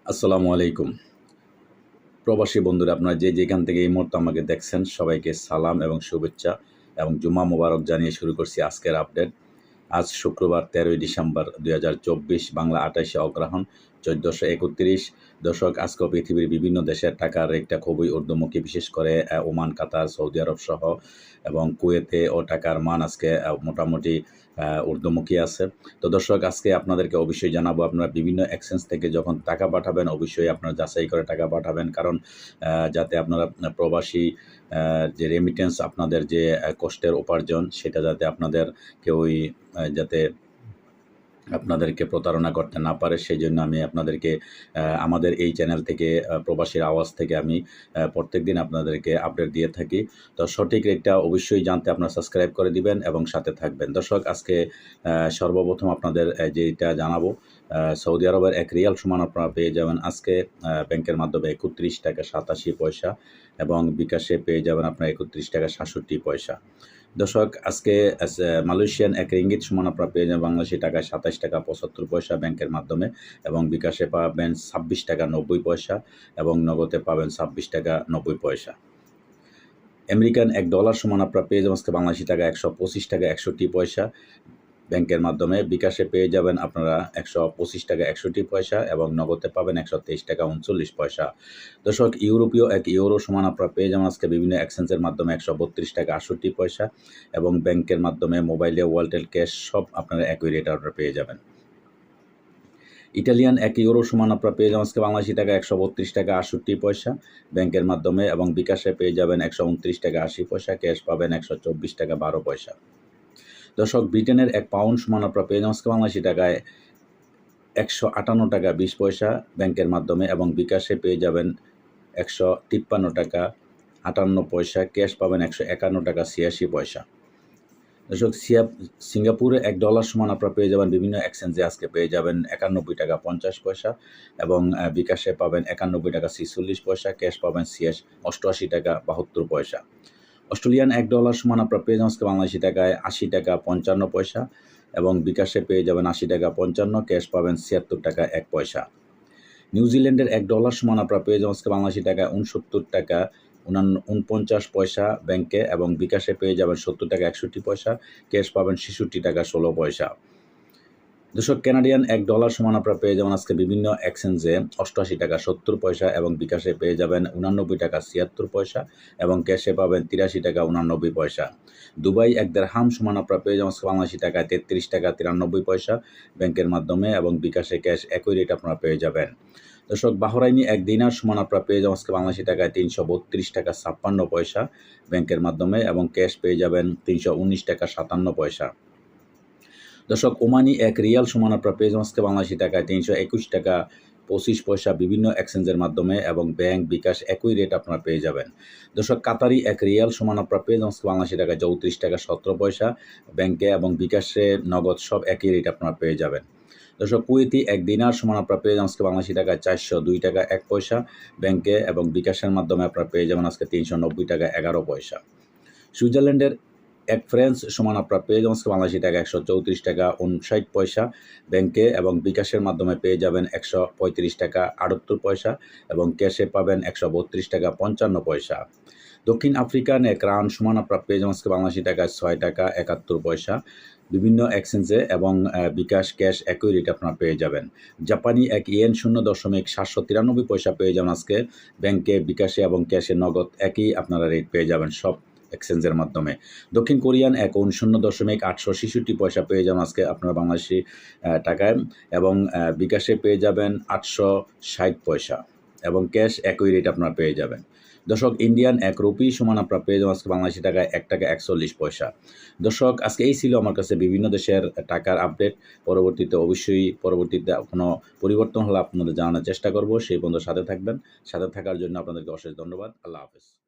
আসসালামু আলাইকুম। প্রবাসী বন্ধুরা আপনারা যে যেখান থেকে এই মুহূর্তে আমাকে দেখছেন সবাইকে সালাম এবং শুভেচ্ছা এবং জুমা মোবারক জানিয়ে শুরু করছি আজকের আপডেট। আজ শুক্রবার ১৩ই ডিসেম্বর ২০২৪, বাংলা ২৮শে অগ্রহায়ণ ১৪৩১। দর্শক, আজকেও পৃথিবীর বিভিন্ন দেশের টাকার রেটটা খুবই ঊর্ধ্বমুখী, বিশেষ করে ওমান, কাতার, সৌদি আরব সহ এবং কুয়েতে ও টাকার মান আজকে মোটামুটি ঊর্ধ্বমুখী আছে। তো দর্শক, আজকে আপনাদেরকে অবশ্যই জানাবো, আপনারা বিভিন্ন এক্সচেঞ্জ থেকে যখন টাকা পাঠাবেন অবশ্যই আপনারা যাচাই করে টাকা পাঠাবেন, কারণ যাতে আপনারা প্রবাসী যে রেমিটেন্স, আপনাদের যে কষ্টের উপার্জন, সেটা যাতে আপনাদের কেউই যাতে আপনাদেরকে প্রতারণা করতে না পারে, সেই জন্য আমি আপনাদেরকে আমাদের এই চ্যানেল থেকে প্রবাসীর আওয়াজ থেকে আমি প্রত্যেকদিন আপনাদেরকে আপডেট দিয়ে থাকি। তো সঠিক রেটটা অবশ্যই জানতে আপনারা সাবস্ক্রাইব করে দিবেন এবং সাথে থাকবেন। দর্শক, আজকে সর্বপ্রথম আপনাদের যেটা জানাবো, সৌদি আরবের ১ রিয়াল সমান আপনারা পেয়ে যাবেন আজকে ব্যাংকের মাধ্যমে ৩১ টাকা ৮৭ পয়সা এবং বিকাশে পেয়ে যাবেন আপনার ৩১ টাকা ৬৭ পয়সা। দর্শক, আজকে মালয়েশিয়ান ১ রিঙ্গিত সমান আপনারা পেয়ে যাবেন বাংলাদেশি টাকায় ২৭ টাকা ৭৫ পয়সা ব্যাংকের মাধ্যমে এবং বিকাশে পাবেন ২৬ টাকা ৯০ পয়সা এবং নগদে পাবেন ২৬ টাকা ৯০ পয়সা। আমেরিকান $১ সমান আপনারা পেয়ে যাবেন আজকে বাংলাদেশি টাকা ১২৫ টাকা ৬১ পয়সা ব্যাংকের মাধ্যমে, বিকাশে পেয়ে যাবেন আপনারা ১২৫ টাকা ৬১ পয়সা এবং নগদে পাবেন ১২৩ টাকা ৩৯ পয়সা। দর্শক, ইউরোপীয় ১ ইউরো সমান আপনারা পেয়ে যাবেন আজকে বিভিন্ন এক্সচেঞ্জের মাধ্যমে ১৩২ টাকা ৬৮ পয়সা এবং ব্যাংকের মাধ্যমে, মোবাইলে, ওয়ালেট, ক্যাশ সব আপনারা একই রেট আপনারা পেয়ে যাবেন। ইটালিয়ান ১ ইউরো সমান আপনারা পেয়ে যাবেন আজকে বাংলাদেশি টাকা ১৩২ টাকা ৬৮ পয়সা ব্যাংকের মাধ্যমে এবং বিকাশে পেয়ে যাবেন ১২৯ টাকা ৮০ পয়সা, ক্যাশ পাবেন ১২৪ টাকা ১২ পয়সা। দর্শক, ব্রিটেনের ১ পাউন্ড সমান আপনারা পেয়ে যাবেন আজকে বাংলাদেশি টাকায় ১৫৮ টাকা ২০ পয়সা ব্যাংকের মাধ্যমে এবং বিকাশে পেয়ে যাবেন ১৫৩ টাকা ৫৮ পয়সা, ক্যাশ পাবেন ১৫১ টাকা ৮৬ পয়সা। দর্শক, সিঙ্গাপুরে $১ সমান আপনারা পেয়ে যাবেন বিভিন্ন এক্সচেঞ্জে আজকে পেয়ে যাবেন ৯১ টাকা ৫০ পয়সা এবং বিকাশে পাবেন ৯১ টাকা ৪৬ পয়সা, ক্যাশ পাবেন ৮৮ টাকা ৭২ পয়সা। অস্ট্রেলিয়ান $১ সমান আপনারা পেয়ে যাবেন আজকে বাংলাদেশি টাকায় ৮০ টাকা ৫৫ পয়সা এবং বিকাশে পেয়ে যাবেন ৮০ টাকা ৫৫, ক্যাশ পাবেন ৭৬ টাকা ১ পয়সা। নিউজিল্যান্ডের $১ সমান আপনারা পেয়ে যাবেন আজকে বাংলাদেশি টাকায় ৬৯ টাকা ৪৯ পয়সা ব্যাংকে এবং বিকাশে পেয়ে যাবেন ৭০ টাকা ৬১ পয়সা, ক্যাশ পাবেন ৬৬ টাকা ১৬ পয়সা। দর্শক, কানাডিয়ান $১ সমান আপনারা পেয়ে যাবেন আজকে বিভিন্ন এক্সচেঞ্জে ৮৮ টাকা ৭০ পয়সা এবং বিকাশে পেয়ে যাবেন ৮৯ টাকা ৭৬ পয়সা এবং ক্যাশে পাবেন ৮৩ টাকা ৮৯ পয়সা। দুবাই ১ দিরহাম সমান আপনারা পেয়ে যাবেন আজকে বাংলাদেশি টাকায় ৩৩ টাকা ৯৩ পয়সা ব্যাংকের মাধ্যমে এবং বিকাশে ক্যাশ একই রেট আপনারা পেয়ে যাবেন। দর্শক, বাহরাইনি ১ দিনার সমান আপনারা পেয়ে যাবেন আজকে বাংলাদেশি টাকায় ৩৩২ টাকা ৫৬ পয়সা ব্যাংকের মাধ্যমে এবং ক্যাশ পেয়ে যাবেন ৩১৯ টাকা ৫৭ পয়সা। দর্শক, ওমানি ১ রিয়াল সমান আপনারা পেয়ে যাবেন আজকে বাংলাদেশি টাকায় ৩২১ টাকা ২৫ পয়সা বিভিন্ন এক্সচেঞ্জের মাধ্যমে এবং ব্যাংক, বিকাশ একই রেট আপনারা পেয়ে যাবেন। দর্শক, কাতারি ১ রিয়াল সমান আপনারা পেয়ে যাবেন আজকে বাংলাদেশি টাকায় ৩৪ টাকা ১৭ পয়সা ব্যাংকে এবং বিকাশে, নগদ সব একই রেট আপনারা পেয়ে যাবেন। দর্শক, কুয়েতি ১ দিনার সমান আপনারা পেয়ে যাবেন আজকে বাংলাদেশি টাকায় ৪০২ টাকা ১ পয়সা ব্যাংকে এবং বিকাশের মাধ্যমে আপনারা পেয়ে যাবেন আজকে ৩৯০ টাকা ১১ পয়সা। সুইজারল্যান্ডের ১ ফ্রান্স সমান আপনারা পেয়ে যাবেন আজকে বাংলাদেশি টাকা ১৩৪ টাকা ৫৯ পয়সা ব্যাংকে এবং বিকাশের মাধ্যমে পেয়ে যাবেন ১৩৫ টাকা ৭৮ পয়সা এবং ক্যাশে পাবেন ১৩২ টাকা ৫৫ পয়সা। দক্ষিণ আফ্রিকান ১ রান সমান আপনারা পেয়ে যাবেন আজকে বাংলাদেশি টাকায় ৬ টাকা ৭১ পয়সা বিভিন্ন এক্সচেঞ্জে এবং বিকাশ, ক্যাশ একই রেট আপনারা পেয়ে যাবেন। জাপানি ১ ইয়েন ০.৭৯৩ পয়সা পেয়ে যাবেন আজকে ব্যাংকে, বিকাশে এবং ক্যাশে, নগদ একই আপনারা রেট পেয়ে যাবেন সব এক্সচেঞ্জের মাধ্যমে। দক্ষিণ কোরিয়ান ১ ওন ০.৮৬৬ পয়সা পেয়ে যাবেন আজকে আপনারা বাংলাদেশি টাকায় এবং বিকাশে পেয়ে যাবেন ৮৬০ পয়সা এবং ক্যাশ একই রেট আপনারা পেয়ে যাবেন। দর্শক, ইন্ডিয়ান ১ রুপি সমান আপনারা পেয়ে যাবেন আজকে বাংলাদেশি টাকায় ১ টাকা ৪১ পয়সা। দর্শক, আজকে এই ছিল আমার কাছে বিভিন্ন দেশের টাকার আপডেট। পরবর্তীতে কোনো পরিবর্তন হলে আপনাদের জানানোর চেষ্টা করব। সেই পর্যন্ত সাথে থাকবেন। সাথে থাকার জন্য আপনাদেরকে অশেষ ধন্যবাদ। আল্লাহ হাফেজ।